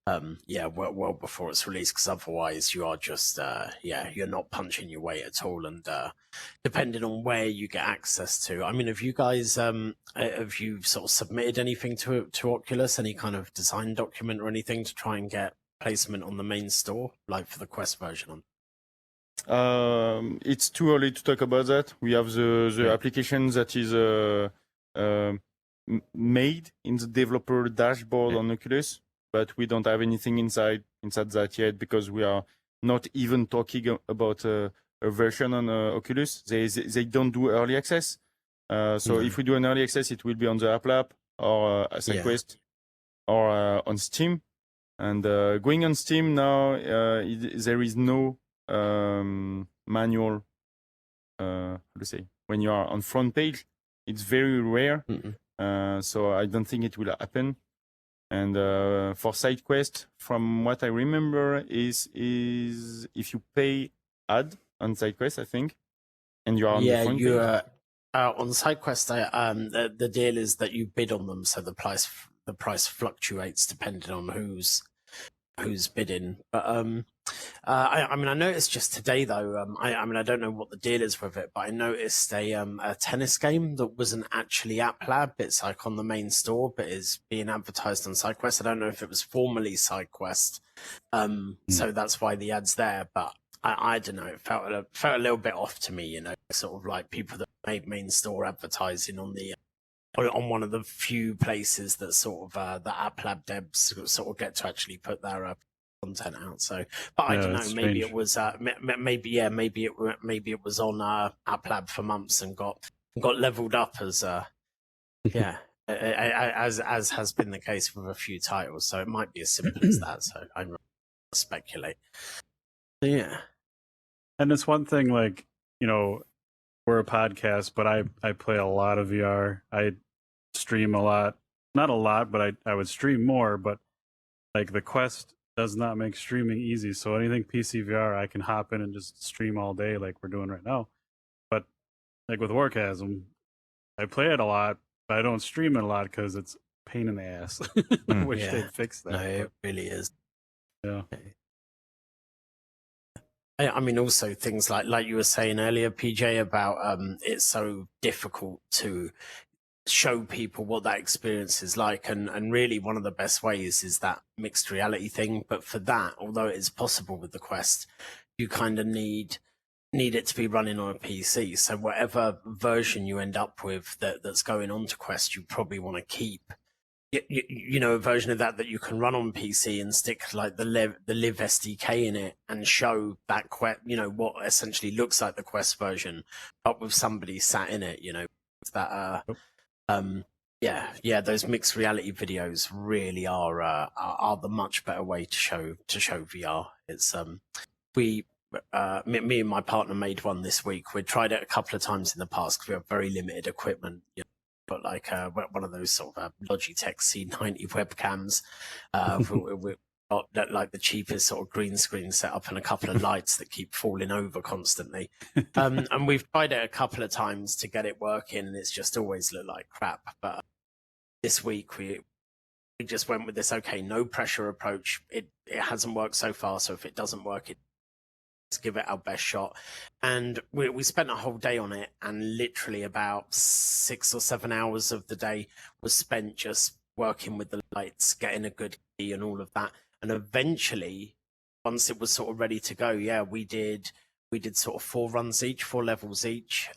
well before it's released, because otherwise you are just you're not punching your weight at all. And depending on where you get access to, I mean, have you guys have you sort of submitted anything to Oculus, any kind of design document or anything to try and get placement on the main store, like for the Quest version on? It's too early to talk about that. We have the application that is made in the developer dashboard on Oculus, but we don't have anything inside that yet, because we are not even talking about a version on Oculus. They don't do early access. So if we do an early access, it will be on the App Lab or SideQuest or on Steam. And going on Steam now, there is no manual when you are on front page. It's very rare. So I don't think it will happen. And for SideQuest, from what I remember, is if you pay ad on SideQuest, I think, and you are on the front page. On SideQuest, the deal is that you bid on them, so the price fluctuates depending on who's bidding. But I mean, I noticed just today though. I mean, I don't know what the deal is with it, but I noticed a tennis game that wasn't actually App Lab. It's like on the main store, but is being advertised on SideQuest. I don't know if it was formerly SideQuest, so that's why the ad's there. But I don't know. It felt a little bit off to me, you know, sort of like people that made main store advertising on the. On one of the few places that sort of the App Lab devs sort of get to actually put their content out. So, but I don't know. Maybe it was maybe it was on App Lab for months and got leveled up as as has been the case with a few titles. So it might be as simple as that. So I'm not speculate. So, yeah, and it's one thing, like, you know, we're a podcast, but I play a lot of VR. I stream a lot, not a lot, but I would stream more. But like the Quest does not make streaming easy. So anything PC VR, I can hop in and just stream all day, like we're doing right now. But like with Warchasm, I play it a lot, but I don't stream it a lot because it's a pain in the ass. I wish they'd fix that. No, it really is. Yeah. I mean, also things like you were saying earlier, PJ, about it's so difficult to show people what that experience is like, and really one of the best ways is that mixed reality thing. But for that, although it is possible with the Quest, you kind of need it to be running on a PC. So whatever version you end up with that's going on to Quest, you probably want to keep. You know, a version of that you can run on PC and stick like the Live SDK in it and show that you know, what essentially looks like the Quest version, but with somebody sat in it. You know, that those mixed reality videos really are the much better way to show VR. It's me and my partner made one this week. We tried it a couple of times in the past because we have very limited equipment. You know, but like one of those sort of Logitech C90 webcams. We got like the cheapest sort of green screen setup and a couple of lights that keep falling over constantly. And we've tried it a couple of times to get it working, and it's just always looked like crap. But this week we just went with this, okay, no pressure approach. It hasn't worked so far, so if it doesn't work, let's give it our best shot. And we spent a whole day on it, and literally about 6 or 7 hours of the day was spent just working with the lights, getting a good key and all of that. And eventually, once it was sort of ready to go, yeah, we did sort of 4 runs each, 4 levels each.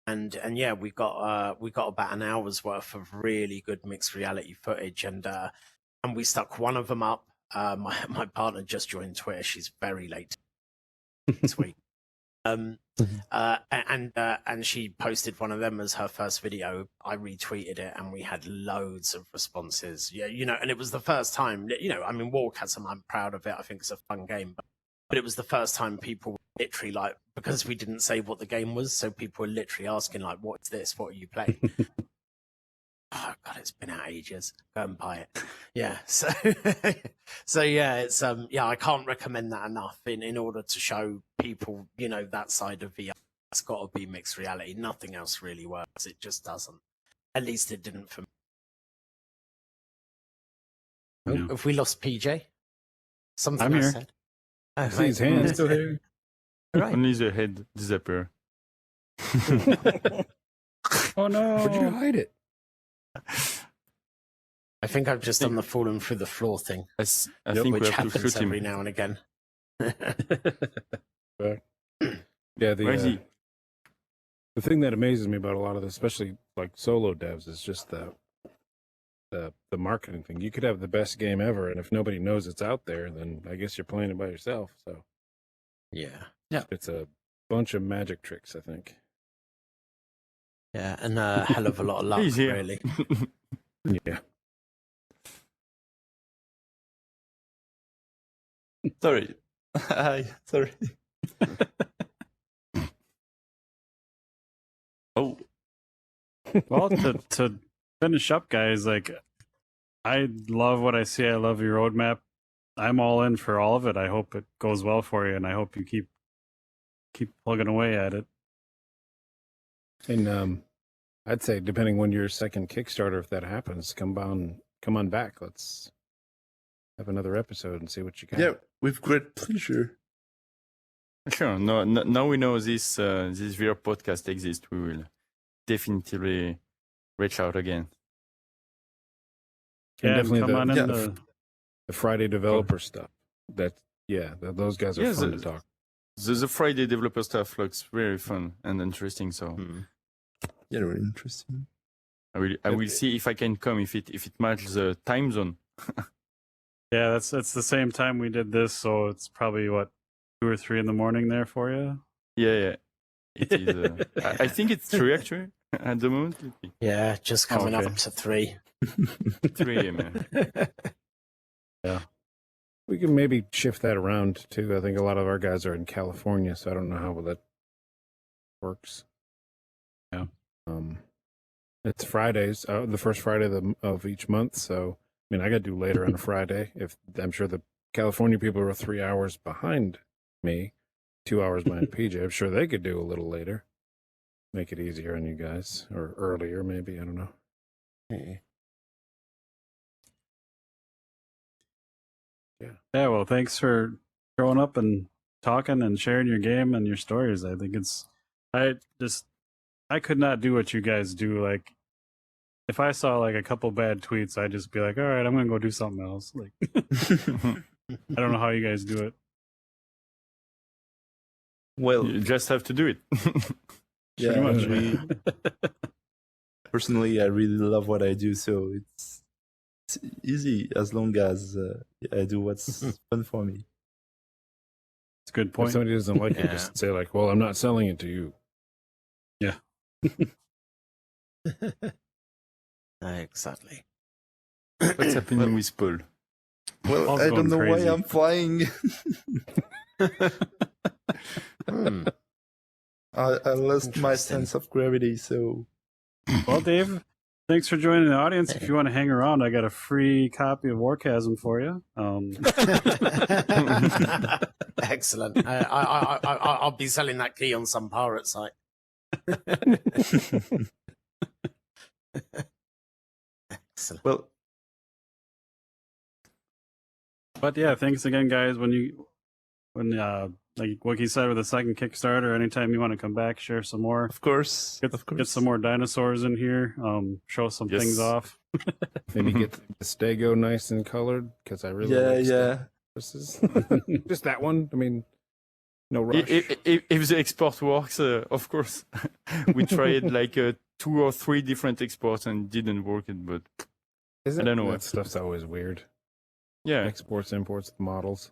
And yeah, we got about an hour's worth of really good mixed reality footage, and we stuck one of them up. My partner just joined Twitter. She's very late this week. And she posted one of them as her first video. I retweeted it, and we had loads of responses. Yeah, and it was the first time. I mean, Warcats, I'm proud of it. I think it's a fun game, but it was the first time people were literally like, because we didn't say what the game was, so people were literally asking like, "What's this? What are you playing?" Oh God, it's been out ages. Go and buy it. Yeah. So, so yeah, it's I can't recommend that enough in order to show people, that side of VR. It's got to be mixed reality. Nothing else really works. It just doesn't. At least it didn't for me. Yeah. Oh, have we lost PJ? Something I'm I here. said. I see his hand still here. Right. Only the head disappear. Oh no! Where'd you hide it? I think I've just done the falling through the floor thing, I think we which have to happens shoot him. every now and again. Yeah, Where is he? the thing that amazes me about a lot of this, especially like solo devs, is just the marketing thing. You could have the best game ever, and if nobody knows it's out there, then I guess you're playing it by yourself. So Yeah. it's a bunch of magic tricks, I think. Yeah, and a hell of a lot of luck, He's here. really. Yeah. Sorry. Hi. Sorry. Oh, Well, to finish up, guys, like, I love what I see. I love your roadmap. I'm all in for all of it. I hope it goes well for you, and I hope you keep plugging away at it. And I'd say, depending on your second Kickstarter, if that happens, come on back. Let's have another episode and see what you got. Yeah, with great pleasure. sure. No, now we know this VR podcast exists. We will definitely reach out again. And Yeah, definitely come on in. yeah. the Friday developer stuff. Those guys are Yeah, fun to talk. The Friday developer stuff looks very fun and interesting. So Yeah, really interesting. I will see if I can come if it matches the time zone. Yeah, it's the same time we did this, so it's probably 2 or 3 in the morning there for you. Yeah. It is. I think it's 3 actually at the moment. Yeah, just coming Okay. up to 3. 3 a.m. Yeah. We can maybe shift that around too. I think a lot of our guys are in California, so I don't know how that works. Yeah. It's Fridays, the first Friday of each month. So, I mean, I got to do later on a Friday. If I'm sure the California people are 3 hours behind me, 2 hours behind PJ. I'm sure they could do a little later. Make it easier on you guys, or earlier, maybe. I don't know. Yeah, well, thanks for showing up and talking and sharing your game and your stories. I think I could not do what you guys do. Like, if I saw like a couple bad tweets, I'd just be like, all right, I'm gonna go do something else. Like, I don't know how you guys do it. Well, You just have to do it. yeah, much. personally, I really love what I do, so it's easy as long as I do what's fun for me. It's a good If point. somebody doesn't like it, Yeah. just say like, "Well, I'm not selling it to you." Exactly. What's happening with Paul? Well, Paul's I going don't know crazy. why I'm flying. I lost my Interesting. sense of gravity, so Well, Dave, thanks for joining the audience. If you want to hang around, I got a free copy of Warchasm for you. Excellent. I'll be selling that key on some pirate site. Excellent. Well, But yeah, thanks again, guys. When like what he said with the second Kickstarter, anytime you want to come back, share some more, of course, get some more dinosaurs in here, show some things Yes. off. Maybe get the stego nice and colored because I really like Stego's. Just that one. I mean, no rush. If the export works, of course. We tried like 2 or 3 different exports and didn't work it, but Isn't I don't know that what. stuff's always weird. Yeah. Exports, imports, models,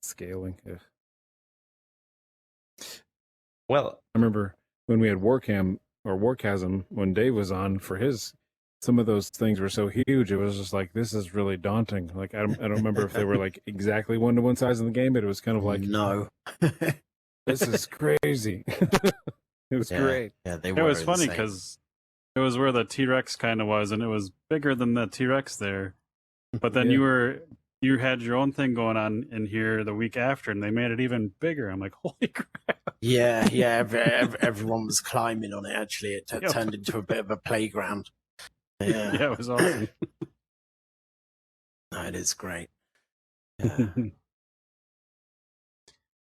scaling. Ugh. well, I remember when we had Warcam or Warchasm when Dave was on for his. Some of those things were so huge, it was just like, this is really daunting. Like I don't remember if they were like exactly 1-to-1 size in the game, but it was kind of like, no. this is crazy. It was great. Yeah, they It were. was funny insane. because it was where the T-Rex kind of was, and it was bigger than the T-Rex there. But then Yeah. you had your own thing going on in here the week after, and they made it even bigger. I'm like, holy crap! Yeah, everyone was climbing on it. Actually, it Yep. turned into a bit of a playground. Yeah, Yeah, it was awesome. no, it is great. Yeah.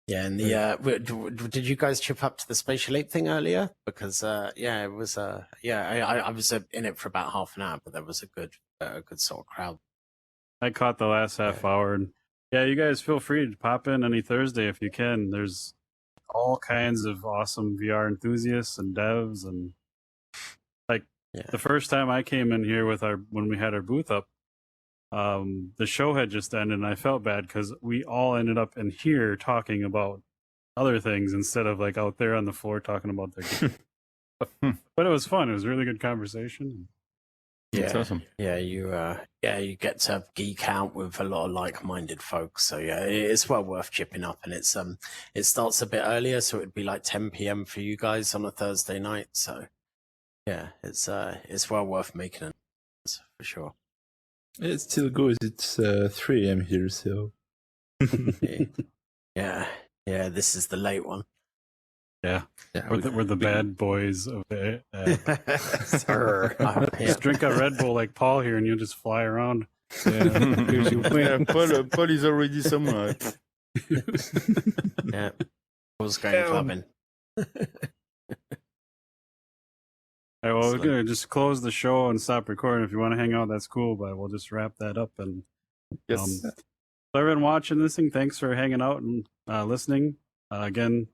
Yeah, and the did you guys chip up to the spatial ape thing earlier? Because yeah, it was I was in it for about half an hour, but there was a good sort of crowd. I caught the last half hour, and yeah, you guys feel free to pop in any Thursday if you can. There's all kinds of awesome VR enthusiasts and devs, and like the first time I came in here when we had our booth up, the show had just ended, and I felt bad because we all ended up in here talking about other things instead of like out there on the floor talking about their game. But it was fun. It was a really good conversation. Yeah, It's awesome. Yeah, you get to geek out with a lot of like-minded folks. So yeah, it's well worth chipping up, and it starts a bit earlier, so it'd be like 10 p.m. for you guys on a Thursday night. So yeah, it's well worth making it for sure. it still goes. It's 3 a.m. here, so Yeah, this is the late one. Yeah, we're the bad boys of it. Sir. Just drink a Red Bull like Paul here, and you'll just fly around. Yeah, Paul is already somewhere. Yeah, Paul's going clubbing. All right, well, we're gonna just close the show and stop recording. If you want to hang out, that's cool, but we'll just wrap that up. And Yes. so everyone watching this thing, thanks for hanging out and listening. Again,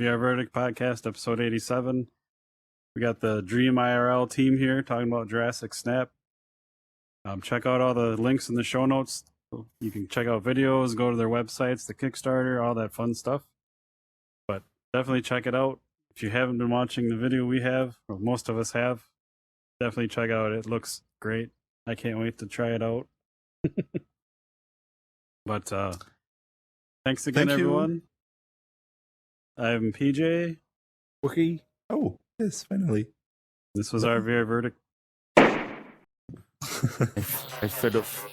VR Verdict Podcast, episode 87. We got the Dream IRL team here talking about Jurassic Snap. Check out all the links in the show notes. You can check out videos, go to their websites, the Kickstarter, all that fun stuff. But definitely check it out. If you haven't been watching the video we have, or most of us have, definitely check out. It looks great. I can't wait to try it out. But thanks again, Thank you. everyone. I'm PJ. Wookie. oh yes, finally. This was our VR Verdict. I fell off.